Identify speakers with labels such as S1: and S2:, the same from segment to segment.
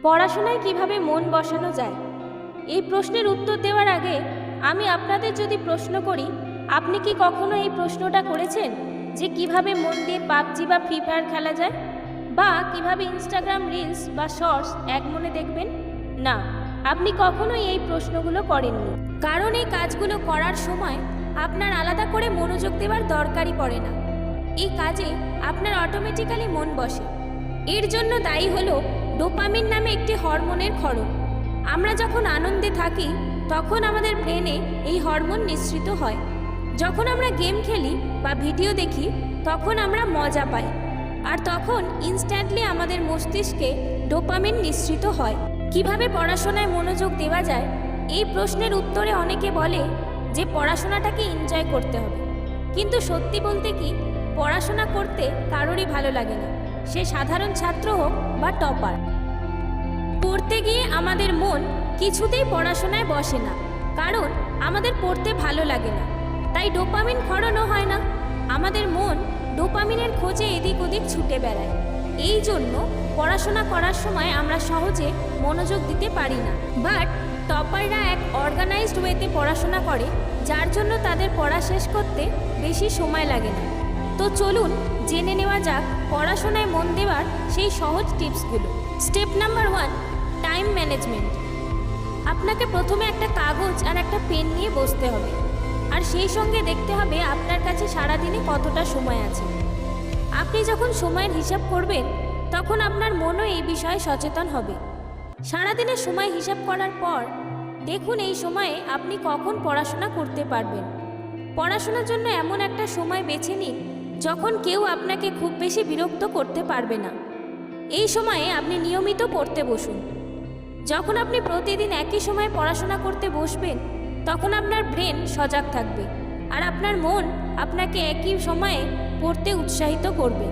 S1: পড়াশোনায় কিভাবে মন বসানো যায়? এই প্রশ্নের উত্তর দেওয়ার আগে আমি আপনাদের যদি প্রশ্ন করি, আপনি কি কখনো এই প্রশ্নটা করেছেন যে কিভাবে মন দিয়ে পাবজি বা ফ্রি ফায়ার খেলা যায়, বা কিভাবে ইনস্টাগ্রাম রিলস বা শর্টস এক মনে দেখবেন? না, আপনি কখনোই এই প্রশ্নগুলো করেননি, কারণ এই কাজগুলো করার সময় আপনার আলাদা করে মনোযোগ দেওয়ার দরকারই পড়ে না। এই কাজে আপনার অটোমেটিক্যালি মন বসে। এর জন্য দায়ী হলো ডোপামিন নামে একটি হরমোনের ক্ষরণ। আমরা যখন আনন্দে থাকি তখন আমাদের ব্রেনে এই হরমোন নিঃসৃত হয়। যখন আমরা গেম খেলি বা ভিডিও দেখি তখন আমরা মজা পাই, আর তখন ইনস্ট্যান্টলি আমাদের মস্তিষ্কে ডোপামিন নিঃসৃত হয়। কিভাবে পড়াশোনায় মনোযোগ দেওয়া যায়, এই প্রশ্নের উত্তরে অনেকে বলে যে পড়াশোনাটাকে এনজয় করতে হবে। কিন্তু সত্যি বলতে কি, পড়াশোনা করতে কারোরই ভালো লাগে না, সে সাধারণ ছাত্র হোক বা টপার। পড়তে গিয়ে আমাদের মন কিছুতেই পড়াশোনায় বসে না, কারণ আমাদের পড়তে ভালো লাগে না, তাই ডোপামিন ক্ষরণও হয় না। আমাদের মন ডোপামিনের খোঁজে এদিক ওদিক ছুটে বেড়ায়। এই জন্য পড়াশোনা করার সময় আমরা সহজে মনোযোগ দিতে পারি না। বাট টপাররা এক অর্গানাইজড ওয়েতে পড়াশোনা করে, যার জন্য তাদের পড়া শেষ করতে বেশি সময় লাগে না। তো চলুন জেনে নেওয়া যাক পড়াশোনায় মন দেওয়ার সেই সহজ টিপসগুলো। Step number 1, time management. আপনাকে প্রথমে একটা কাগজ আর একটা পেন নিয়ে বসতে হবে, আর সেই সঙ্গে দেখতে হবে আপনার কাছে সারাদিনে কতটা সময় আছে। আপনি যখন সময়ের হিসাব করবেন তখন আপনার মনও এই বিষয়ে সচেতন হবে। সারাদিনের সময় হিসাব করার পর দেখুন এই সময়ে আপনি কখন পড়াশোনা করতে পারবেন। পড়াশোনার জন্য এমন একটা সময় বেছে নিন যখন কেউ আপনাকে খুব বেশি বিরক্ত করতে পারবে না। এই সময়ে আপনি নিয়মিত পড়তে বসুন। যখন আপনি প্রতিদিন একই সময়ে পড়াশোনা করতে বসবেন তখন আপনার ব্রেন সজাগ থাকবে, আর আপনার মন আপনাকে একই সময়ে পড়তে উৎসাহিত করবে।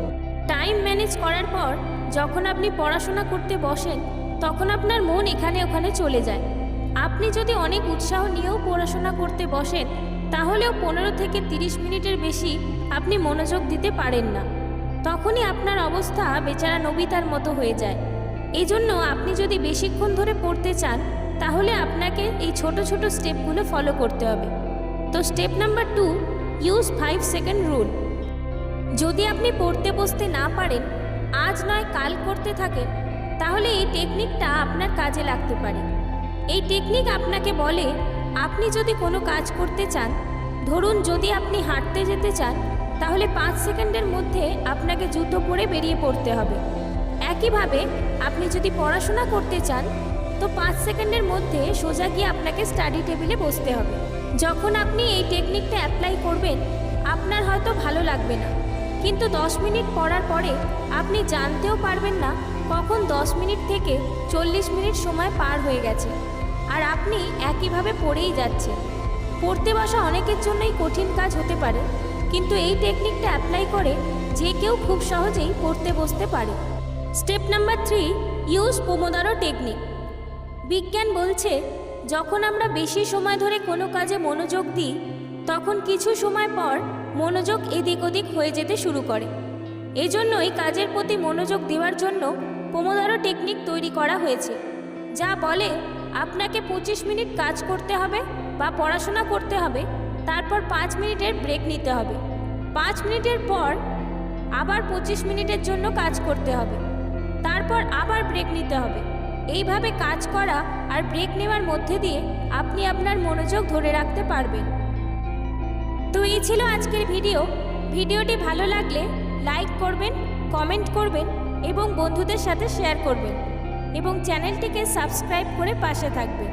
S1: টাইম ম্যানেজ করার পর যখন আপনি পড়াশোনা করতে বসেন তখন আপনার মন এখানে ওখানে চলে যায়। আপনি যদি অনেক উৎসাহ নিয়েও পড়াশোনা করতে বসেন তাহলেও 15 থেকে 30 মিনিটের বেশি আপনি মনোযোগ দিতে পারেন না। তখনই আপনার অবস্থা বেচারা নোবিতার মতো হয়ে যায়। এই জন্য আপনি যদি বেশিক্ষণ ধরে পড়তে চান তাহলে আপনাকে এই ছোট ছোট স্টেপগুলো ফলো করতে হবে। তো step number 2, use 5 second rule. যদি আপনি পড়তে বসতে না পারেন, আজ নয় কাল করতে থাকেন, তাহলে এই টেকনিকটা আপনার কাজে লাগতে পারে। এই টেকনিক আপনাকে বলে আপনি যদি কোনো কাজ করতে চান, ধরুন যদি আপনি হাঁটতে যেতে চান, তাহলে 5 সেকেন্ডের মধ্যে আপনাকে জুতো পরে বেরিয়ে পড়তে হবে। একইভাবে আপনি যদি পড়াশোনা করতে চান তো 5 সেকেন্ডের মধ্যে সোজা গিয়ে আপনাকে স্টাডি টেবিলে বসতে হবে। যখন আপনি এই টেকনিকটা অ্যাপ্লাই করবেন আপনার হয়তো ভালো লাগবে না, কিন্তু 10 মিনিট পড়ার পরে আপনি জানতেও পারবেন না কখন 10 মিনিট থেকে 40 মিনিট সময় পার হয়ে গেছে, আর আপনি একইভাবে পড়েই যাচ্ছেন। পড়তে বসা অনেকের জন্যই কঠিন কাজ হতে পারে, কিন্তু এই টেকনিকটা অ্যাপ্লাই করে যে কেউ খুব সহজেই পড়তে বসতে পারে। Step number 3, use pomodoro technique. বিজ্ঞান বলছে যখন আমরা বেশি সময় ধরে কোনো কাজে মনোযোগ দিই তখন কিছু সময় পর মনোযোগ এদিক ওদিক হয়ে যেতে শুরু করে। এজন্যই কাজের প্রতি মনোযোগ দেওয়ার জন্য পোমোডোরো টেকনিক তৈরি করা হয়েছে, যা বলে আপনাকে 25 মিনিট কাজ করতে হবে বা পড়াশোনা করতে হবে, তারপর 5 মিনিটের ব্রেক নিতে হবে। 5 মিনিটের পর আবার 25 মিনিটের জন্য কাজ করতে হবে, তারপর আবার ব্রেক নিতে হবে। এইভাবে কাজ করা আর ব্রেক নেওয়ার মধ্যে দিয়ে আপনি আপনার মনোযোগ ধরে রাখতে পারবেন। তো এই ছিল আজকের ভিডিওটি ভালো লাগলে লাইক করবেন, কমেন্ট করবেন এবং বন্ধুদের সাথে শেয়ার করবেন, এবং চ্যানেলটিকে সাবস্ক্রাইব করে পাশে থাকবেন।